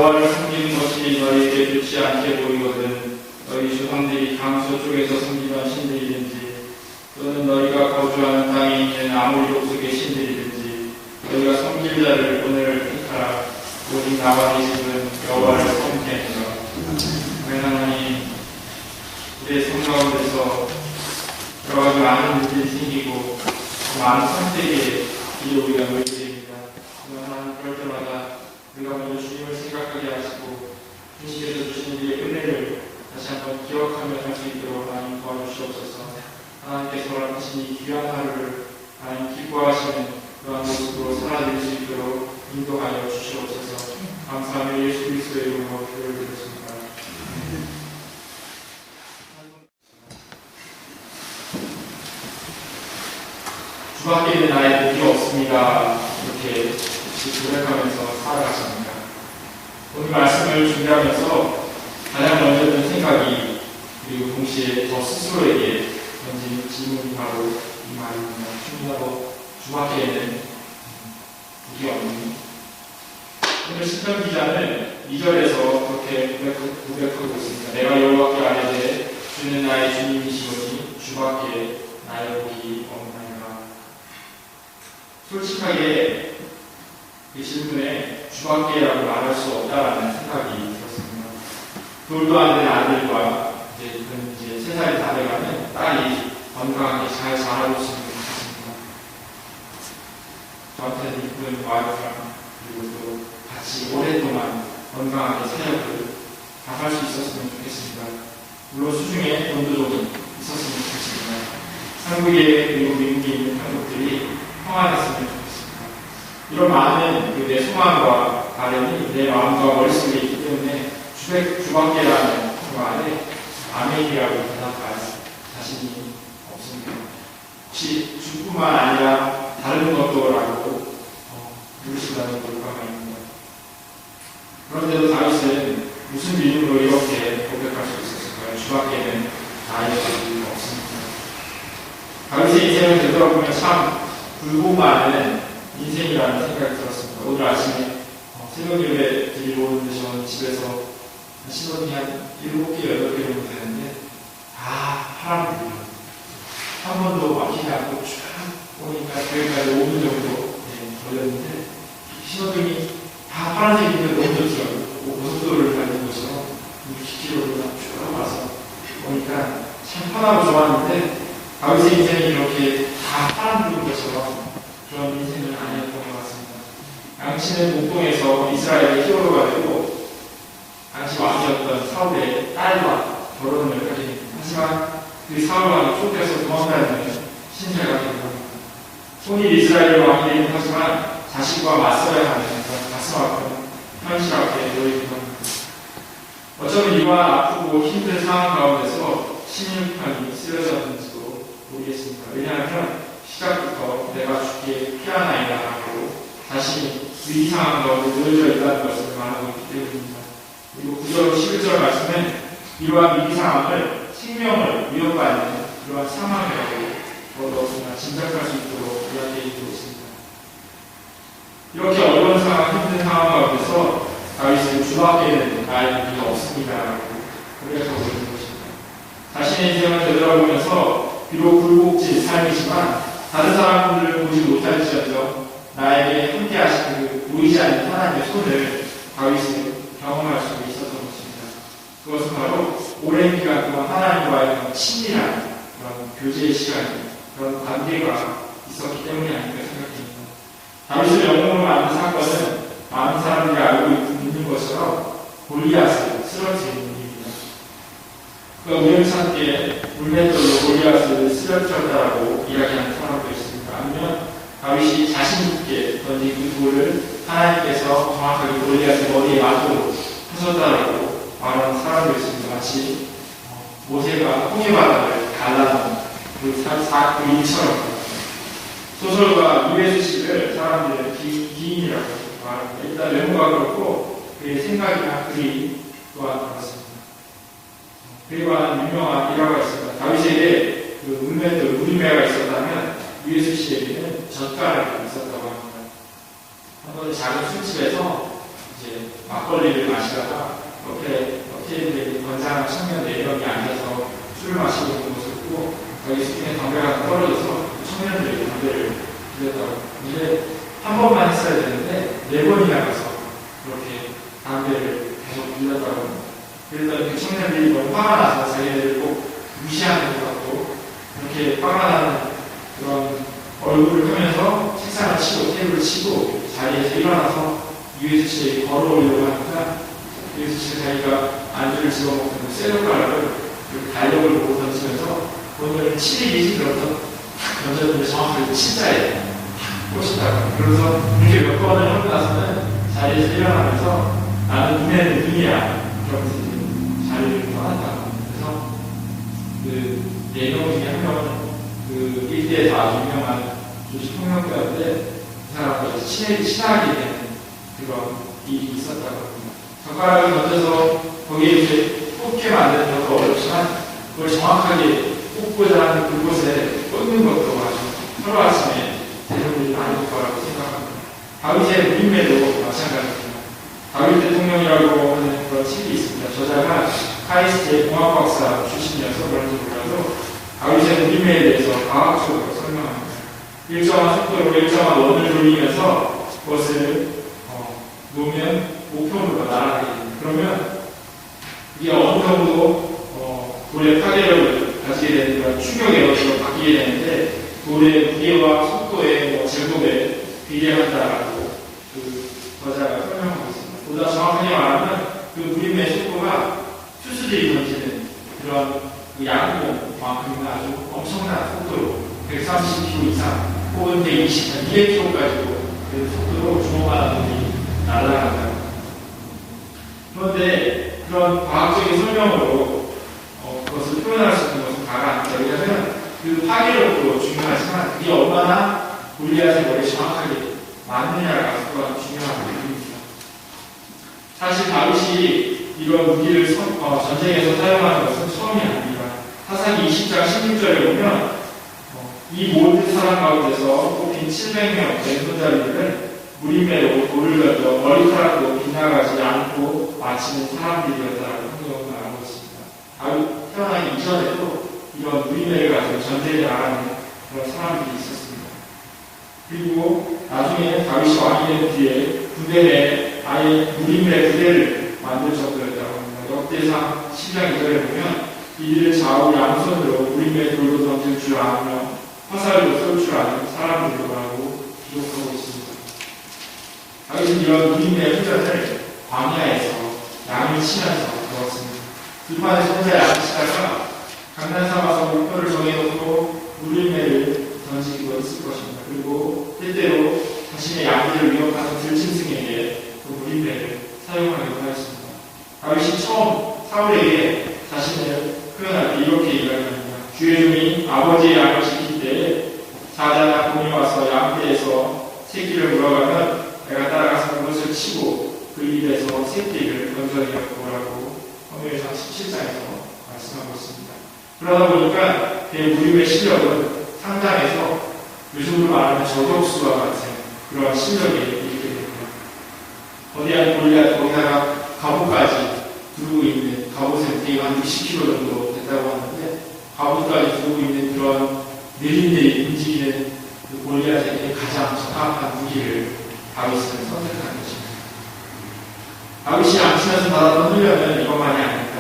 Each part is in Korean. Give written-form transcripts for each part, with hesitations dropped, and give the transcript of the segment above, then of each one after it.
여호와를 섬기는 것이 너희에게 좋지 않게 보이거든 너희 조상들이 강서 쪽에서 섬기던 신들이든지 또는 너희가 거주하는 땅에 있는 아모리 족속의 신들이든지 너희가 섬길 자를 오늘 택하라. 오직 나와 네 집은 여호와를 섬기리라. 하나님, 우리의 삶 가운데서 여러 가지 많은 일들이 생기고 많은 선택에 이제 우리가 놓이게 됩니다. 하나님, 그럴 때마다 우리가 먼저 주님을 생각하게 하시고 주님께서 주신 우리의 은혜를 다시 한번 기억하며 살 수 있도록 하나님 도와주시옵소서. 하나님께서 허락하신 이 귀한 하루를 하나님 기뻐하시는 그러한 모습으로 살아낼 수 있도록 인도하여 주시옵소서. 감사하며 예수 그리스도의 이름으로 기도를 드렸습니다. 주밖에 있는 나의 복이 없습니다. 이렇게 고백하면서 살아가십니다. 오늘 말씀을 준비하면서 가장 먼저 든 생각이 그리고 동시에 저 스스로에게 던진 질문이 바로 이 말입니다. 주밖에는 복이 없니? 오늘 시편 기자는 2절에서 그렇게 고백하고 있습니다. 내가 여호와께 아뢰되 주는 나의 주님이시오니 주밖에 나의 복이 없나이다. 솔직하게 이 질문에 주밖에라고 말할 수 없다라는 생각이 들었습니다. 돌도 안 된 아들과 이제 3살이 다 돼가는 딸이 건강하게 잘 자라고 있으면 좋겠습니다. 저한테는 이쁜 와이프랑 그리고 또 같이 오랫동안 건강하게 사역을 다 할 수 있었으면 좋겠습니다. 물론 수중에 돈도 좀 있었으면 좋겠습니다. 한국에 그리고 미국에 있는 한국들이 평안했으면 좋겠습니다. 이런 많은 내 소망과 바람이 내 마음과 머릿속에 있기 때문에 주밖에라는 그 말에 아멘이라고 대답할 자신이 없습니다. 혹시 주뿐만 아니라 다른 것도라고 부르신다는 볼까가 있습니다. 그런데도 다윗은 무슨 이유로 이렇게 고백할 수 있었을까요? 주밖에는 나의 복이 없습니다. 다윗의 인생을 되돌아보면 참 굴곡 많은 인생이라는 생각이 들었습니다. 오늘 아침에 새벽 예배 드리고 오는데 저는 집에서 신호등이 한 7개, 8개 정도 되는데 다 파란불이에요. 한 번도 막히지 않고 쭉 오니까 거기까지 5분 정도 걸렸는데 신호등이 다 파란색인데 너무 좋더라고요. 고속도로를 달리는 것처럼 60km로 쭉 와서 오니까 참 편하고 좋았는데 다윗의 인생이 이렇게 다 파란불인 것처럼 그런 인생은 아니었던 것 같습니다. 양치는 목동에서 이스라엘의 히어로가 되고 당시 왕이었던 사울의 딸과 결혼을 하게 됩니다. 하지만 그 사울왕이 쫓겨서 도망다니는 신세가 됩니다. 손이 이스라엘 왕이 되긴 하지만 자신과 맞서야 하는 그런 가슴 아픈 현실 앞에 놓이기도 합니다. 어쩌면 이와 아프고 힘든 상황 가운데서 16편이 쓰여졌는지도 모르겠습니다. 왜냐하면 시작부터 내가 죽게 피하나이다 하고 자신이 위기 상황 가운데 놓여져 있다는 것을 말하고 있기 때문입니다. 그리고 9절 11절 말씀은 이러한 위기 상황을 생명을 위협받는 그러한 상황이라고 더더욱 짐작할 수 있도록 이야기해주고 있습니다. 이렇게 어려운 상황, 힘든 상황 가운데서 다윗은 주밖에는 나의 복이 없습니다라고 고백하고 있는 것입니다. 자신의 인생을 되돌아보면서 비록 굴곡진 삶이지만 다른 사람들을 보지 못할지언정 나에게 함께 하신 그 보이지 않는 하나님의 손을 다윗은 경험할 수 있었던 것입니다. 그것은 바로 오랜 기간 동안 하나님과의 친밀한 그런 교제의 시간, 그런 관계가 있었기 때문이 아닐까 생각합니다. 다윗을 영웅으로 만든 사건은 많은 사람들이 알고 있는 것처럼 골리앗을 쓰러뜨린 일입니다. 그가 우연찮게 물맷돌로 골리앗을 쓰러뜨렸다라고 이야기하는 사람도 있습니다. 아니면 다윗이 자신 있게 던진 그 돌을 하나님께서 정확하게 골리앗의 머리에 맞도록 하셨다라고 말하는 사람도 있습니다. 마치 모세가 홍해바다를 갈라놓은 그 일처럼 소설가 유해수 씨를 사람들은 기인이라고 말합니다. 일단 외모가 그렇고 그의 생각이나 글이 또한 그렇습니다. 그에 관한 유명한 일화가 있습니다. 다윗에게 그 물맷돌, 무리매가 있었다면 유해수 씨에게는 젓가락이 있었다고 합니다. 한 번에 작은 술집에서 이제 막걸리를 마시다가 옆에 건장한 청년 4명이 앉아서 술을 마시고 있는 모습을 보고 자기 수준에 담배가 떨어져서 청년들이 담배를 피웠다고. 이제 한 번만 했어야 되는데 4번이나 가서 그렇게 담배를 계속 피웠다고. 그랬더니 그 청년들이 너무 화가 나서 자기네들 꼭 무시하는 것 같고 그렇게 화가 나는 그런 얼굴을 하면서 책상을 치고 테이블을 치고 자리에서 일어나서 유해수 씨에게 걸어오려고 하니까 유해수 씨가 자기가 안주를 집어먹는 쇠젓가락을 달력을 보고 던지면서 오늘은 7일이지 그러면서 던졌는데 정확하게 7자에 꽂힌다고. 그래서 이렇게 몇 번을 하고 나서는 자리에서 일어나면서 나는 눈에는 눈이야 그러면서 자리를 떠난다고. 그래서 그 4명 중에 한 명은 그 일대에서 아주 유명한 조직폭력배였는데 그 사람과 친하게 되는 그런 일이 있었다고 합니다. 젓가락을 던져서 거기에 이제 꽂게 만드는 것도 어렵지만 그걸 정확하게 꽂고자 하는 그곳에 꽂는 것도 아주 하루아침에 되는 일이 아닐 거라고 생각합니다. 다윗의 무인매도 마찬가지입니다. 다윗 대통령이라고 하는 그런 책이 있습니다. 저자가 카이스트의 공학박사 출신이어서 그런지 몰라도 다윗의 무인매에 대해서 과학적으로 설명합니다. 일정한 속도로 일정한 원을 돌리면서 그것을 놓으면 목표물로 날아가게 됩니다. 그러면 이게 어느 정도 돌의 파괴력을 가지게 되는 그런 충격 에너지로 바뀌게 되는데 돌의 무게와 속도의 제곱에 비례한다라고 그 저자가 설명하고 있습니다. 보다 정확하게 말하면 그 무림의 속도가 투수들이 던지는 그런 그 야구공만큼 아주 엄청난 속도로 130km 이상 혹은 120, 200km까지도 그 속도로 주먹만한 놈이 날아간다. 그런데 그런 과학적인 설명으로 그것을 표현할 수 있는 것은 다가 아닙니다. 왜냐하면 그 파괴력도 중요하지만 그게 얼마나 골리앗의 머리에 정확하게 맞느냐가 또한 중요한 부분입니다. 사실 다윗이 이런 무기를 전쟁에서 사용하는 것은 처음이 아닙니다. 사사기 20장 16절에 보면 이 모든 사람 가운데서 뽑힌 700명 왼손잡이들은 무림매로 돌을 던져 머리카락도 빗나가지 않고 마치는 사람들이었다라고 성경은 말하고 있습니다. 다윗 태어나기 이전에도 이런 무림매를 가지고 전쟁에 나가는 그런 사람들이 있었습니다. 그리고 나중에 다윗이 왕이 된 뒤에 부대 내에 아예 무림매 부대를 만들 정도였다고 합니다. 역대상 10장 2절에 보면 이들은 좌우 양손으로 무림매 돌도 던질 줄 아며 화살도 쏠 줄 아는 사람들이라고 기록하고 있습니다. 다윗은 이런 무림매의 훈련을 광야에서 양을 치면서 배웠습니다. 들판에서 혼자 양을 치다가 강단 삼아서 목표를 정해놓고 무림매를 던지기도 했을 것입니다. 그리고 때때로 자신의 양들을 위협하는 들짐승에게 그 무림매를 사용하기도 하였습니다. 다윗이 처음 사울에게 자신을 표현할 때 이렇게 이야기합니다. 주의 종이 아버지의 양을 지킬 때에 사자나 곰이 와서 양떼에서 새끼를 물어가면 내가 따라가서 그것을 치고 그 입에서 새끼를 건져내었고라고 사무엘상 17장에서 말씀하고 있습니다. 그러다 보니까 그의 무림의 실력은 상당해서 요즘으로 말하면 저격수와 같은 그런 실력이 있게 됩니다. 거대한 골리앗 거기다가 갑옷까지 두르고 있는 갑옷의 무게가 한 60kg 정도 된다고 하는데 갑옷까지 두르고 있는 그런 느릿느릿 움직이는 그 골리앗에게 가장 적합한 무기를 다윗은 선택한 것입니다. 다윗이 양치면서 바다를 흔들려면 이것만이 아닙니다.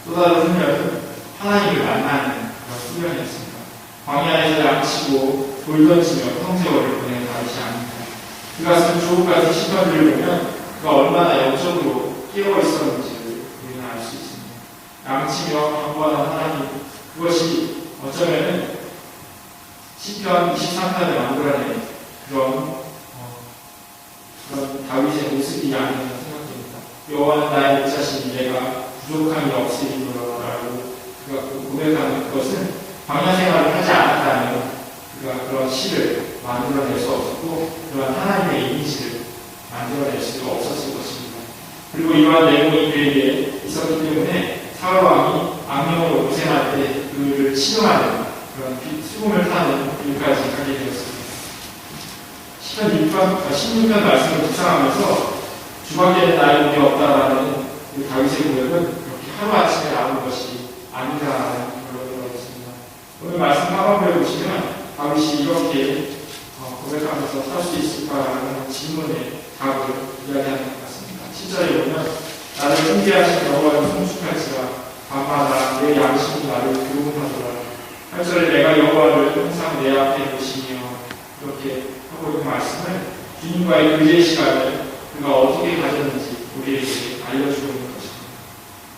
또 다른 훈련은 하나님을 만나는 그런 훈련이었습니다. 광야에서 양치고 돌 던지며 평세월을 보낸 다윗이 아닙니다. 그가 쓴 주옥 같은 시편들을 보면 그가 얼마나 영적으로 깨어 있었는지를 우리는 알 수 있습니다. 양치며 경고하는 하나님, 그것이 어쩌면은 시편 23편을 만들어낸 그런 다윗의 모습이 아닌가 생각됩니다. 여호와는 나의 목자시니 내가 부족함이 없으리로라고 그가 고백하는 그것은 광야 생활을 하지 않았다면 그가 그런 시를 만들어낼 수 없었고 그런 하나님의 이미지를 만들어낼 수가 없었을 것입니다. 그리고 이러한 내용이 그에게 있었기 때문에 사울 왕이 악령으로 고생할 때 그를 치료하는 그런 수금을 타는 일까지 하게 되었습니다. 시편 16편 말씀을 묵상하면서 주밖에는 나의 몸이 없다라는 그 다윗의 고백은 그렇게 하루아침에 나온 것이 아니다라는 결론을 얻었습니다. 오늘 말씀 하반부에 보시면 다윗이 이렇게 고백하면서 살 수 있을까라는 질문에 답을 이야기하는 것 같습니다. 7절에 보면 나를 훈계하신 여호와는 성숙할지라 밤마다 내 양심이 나를 교훈하더라. 8절에 내가 여호와를 항상 내 앞에 보시며 이렇게 하고 있는 말씀을 주님과의 교제 시간을 그가 어떻게 가졌는지 우리에게 알려주고 있는 것입니다.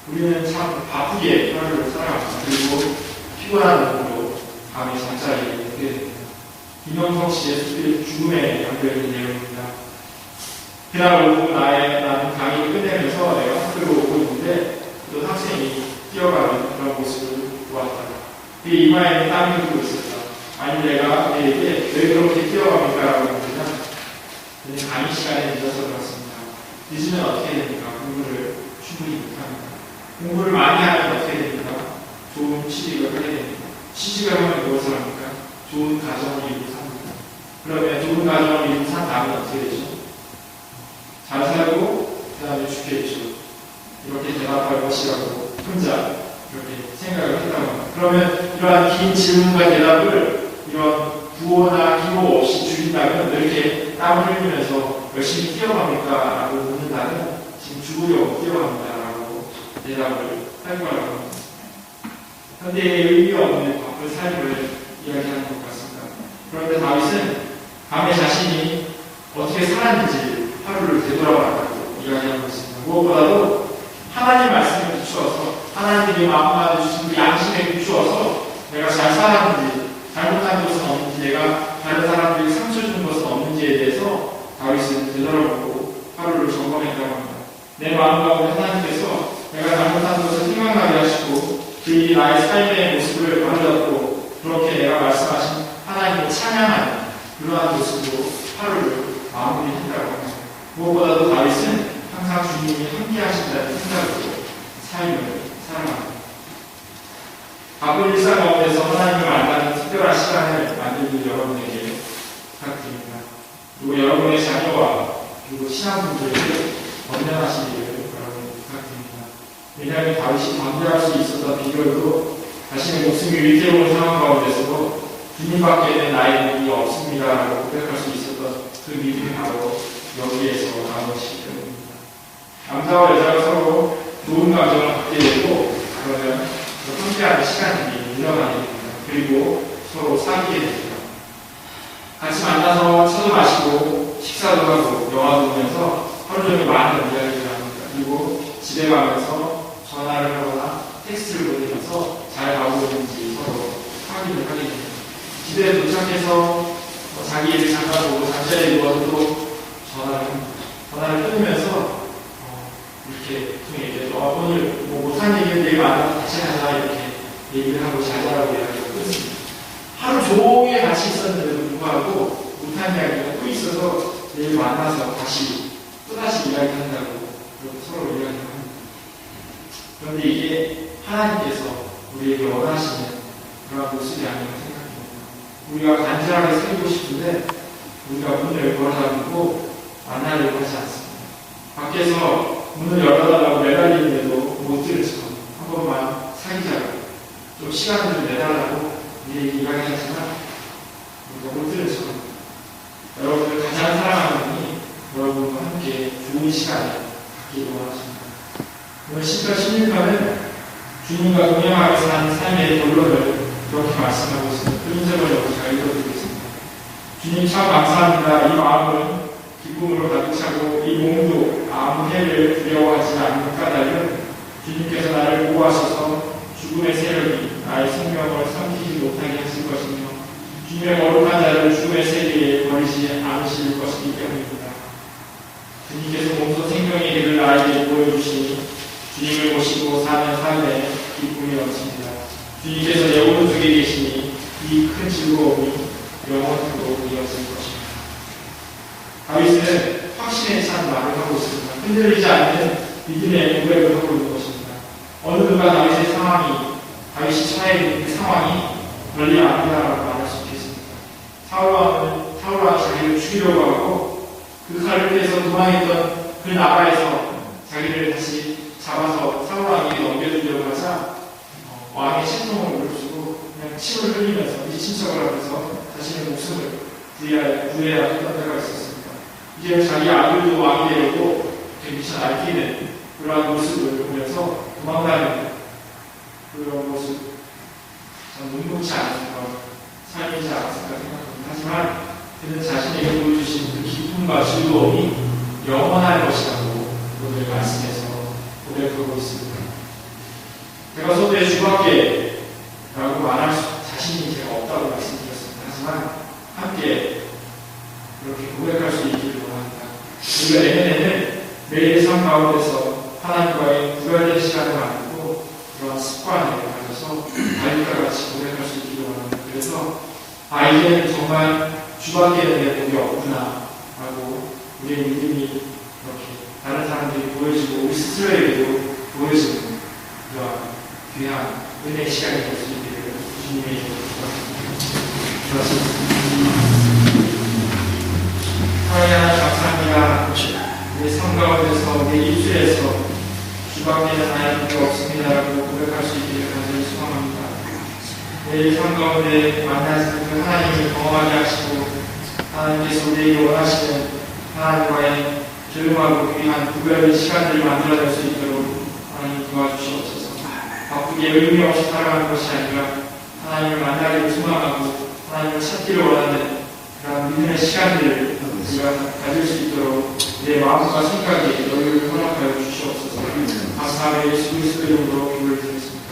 우리는 참 바쁘게 하루를 살아갑니다. 그리고 피곤한 몸으로 밤에 잠자리에 들게 됩니다. 김영석 씨의 죽음에 연결된 내용입니다. 그날 오후 나는 강의를 끝내면서 내가 학교로 오고 있는데 또 학생이 뛰어가는 그런 모습을 보았다. 그의 이마에는 땀이 흐르고 있었다. 아니 내가 그에게 왜 그렇게 뛰어갑니까? 라고 물으면 그는 강의 시간에 늦어서 그렇습니다. 늦으면 어떻게 됩니까? 공부를 충분히 못합니다. 공부를 많이 하면 어떻게 됩니까? 좋은 취직을 하게 됩니다. 취직을 하면 무엇을 합니까? 좋은 가정을 이루고 삽니다. 그러면 좋은 가정을 이루고 산 다음에 어떻게 되죠? 잘 살고 그 다음에 죽겠죠. 이렇게 대답할 것이라고 혼자 이렇게 생각을 했다고 합니다. 그러면 이러한 긴 질문과 대답을 이런 구호나 기호 없이 줄인다면 왜 이렇게 땀을 흘리면서 열심히 뛰어갑니까? 라고 묻는다면 지금 죽으려고 뛰어갑니다. 라고 대답을 할 거라고 합니다. 현대의 의미 없는 바쁜 삶을 이야기하는 것 같습니다. 그런데 다윗은 밤에 자신이 어떻게 살았는지 하루를 되돌아봤다고 이야기하고 있습니다. 무엇보다도 하나님 말씀에 비추어서 하나님이 마음만을 주신 그 양심에 비추어서 내가 잘 살았는지 잘못한 것은 없는지 내가 다른 사람들이 상처 준 것은 없는지에 대해서 다윗은 되돌아보고 하루를 점검했다고 합니다. 내 마음 가운데 하나님께서 내가 잘못한 것을 생각나게 하시고 그 일이 나의 삶의 모습을 바로잡고 그렇게 내가 말씀하신 하나님을 찬양하는 그러한 모습으로 하루를 마무리했다고 합니다. 무엇보다도 다윗은 항상 주님이 함께 하신다는 생각으로 삶을 살아갑니다. 바쁜 일상 가운데서 하나님을 만나는 특별한 시간을 만들기 여러분에게 부탁드립니다. 그리고 여러분의 자녀와 그리고 신앙분들에게 건면하시기를 여러분 부탁드립니다. 왜냐하면 다윗이 방대할 수 있었던 비결도 자신의 목숨이 위태로운 상황 가운데서도 주님밖에는 나의 믿음이 없습니다라고 고백할 수 있었던 그 믿음이 바로 여기에서 나온 것이기 때문입니다. 남자와 여자가 서로 좋은 감정을 갖게 되고 그러면 함께하는 시간이 늘어나게 됩니다. 그리고 서로 사귀게 됩니다. 같이 만나서 차도 마시고 식사도 하고 영화도 보면서 하루 종일 많은 이야기를 합니다. 그리고 집에 가면서 전화를 하거나 텍스트를 보내면서 잘 가고 있는지 서로 확인을 하게 됩니다. 집에 도착해서 자기 일을 잠깐 보고 잠자리에 누워서 또 전화를 합니다. 전화를 끊으면서 이렇게 얘기해서 오늘 못한 얘기는 내일 만나서 다시 하자 이렇게 얘기를 하고 잘 자라고 이야기하고 끊습니다. 하루 종일 같이 있었는데도 불구하고 못한 이야기가 또 있어서 내일 만나서 또다시 이야기한다고 그렇게 서로 이야기를 합니다. 그런데 이게 하나님께서 우리에게 원하시는 그런 모습이 아닌가 생각합니다. 우리가 간절하게 살고 싶은데 우리가 문을 걸어다니고 만나려고 하지 않습니다. 밖에서 문을 열어달라고 매달리는데도 못 들을 척 한 번만 사귀자고 좀 시간을 좀 내달라고 미리 이야기하지만 우리가 못 들을 척 합니다. 여러분들 가장 사랑하는 분이 여러분과 함께 좋은 시간을 갖기를 원하십니다. 오늘 10편 16편은 주님과 동행하면서 사는 삶의 본론을 이렇게 말씀하고 있습니다. 그 인생을 여러분 잘 읽어드리겠습니다. 주님 참 감사합니다. 이 마음은 기쁨으로 가득 차고 이 몸도 아무 해를 두려워하지 않는 까닭은 주님께서 나를 보호하셔서 죽음의 세력이 나의 생명을 삼키지 못하게 하실 것이며 주님의 거룩한 자를 죽음의 세계에 버리지 않으실 것이기 때문입니다. 주님께서 몸소 생명의 길을 나에게 보여주시니 주님을 모시고 사는 삶에 기쁨이 넘칩니다. 주님께서 내 오른쪽에 계시니 이 큰 즐거움이 영원토록 이어질 것입니다. 다윗은 확신에 찬 말을 하고 있습니다. 흔들리지 않는 믿음의 고백을 하고 있는 것입니다. 어느 누가 다윗이 처해 있는 그 상황이 별리 아니다라고 말할 수 있겠습니다. 사울왕은 자기를 죽이려고 하고 그 칼을 피해서 도망했던 그 나라에서 자기를 다시 잡아서 사울왕에게 넘겨주려고 하자 왕의 신통을 물어주고 그냥 침을 흘리면서 미친 척을 하면서 자신의 목숨을 구해야 했던 때가 있었습니다. 이제 자기 아들도 왕이 되려고 미쳐 날뛰는 그러한 모습을 보면서 도망가는 그런 모습 참 눈부치 않은 그런 삶이지 않았을까 생각합니다. 하지만 그는 자신에게 보여주신 그 기쁨과 즐거움이 영원할 것이라고 오늘 말씀에서 고백하고 있습니다. 제가 소도의 주밖에라고 말할 자신이 제가 없다고 말씀드렸습니다. 하지만 함께 그렇게 고백할 수 있기를 원합니다. 우리가 내년에는 매일의 삶 가운데서 하나님과의 구별된 시간을 만들고 그런 습관을 가져서 다윗과 같이 고백할 수 있기를 원합니다. 그래서 이제는 정말 주밖에는 내 복이 없구나 라고 우리의 믿음이 이렇게 다른 사람들이 보여지고 우리 스스로에게도 보여지는 그런 귀한 은혜의 시간이 될 수 있기를 주님의 이름으로 축원합니다. 하나님 감사합니다. 우리 삶 가운데서 우리 입술에서 주밖에는 하나님께 없습니다라고 고백할 수 있기를 간절히 소망합니다. 내일 삶 가운데 만나시는 그 하나님을 경험하게 하시고 하나님께서 우리에게 원하시는 하나님과의 조용하고 귀한 구별된 시간들을 만들어낼 수 있도록 하나님 도와주시옵소서. 바쁘게 의미 없이 살아가는 것이 아니라 하나님을 만나기를 소망하고 하나님을 찾기를 원하는 그런 믿음의 시간들을 우리가 가질 수 있도록 내 마음과 생각에 여유를 허락하여 주시옵소서. 감사하며 예수 그리스도 이름으로 기도를 드리겠습니다.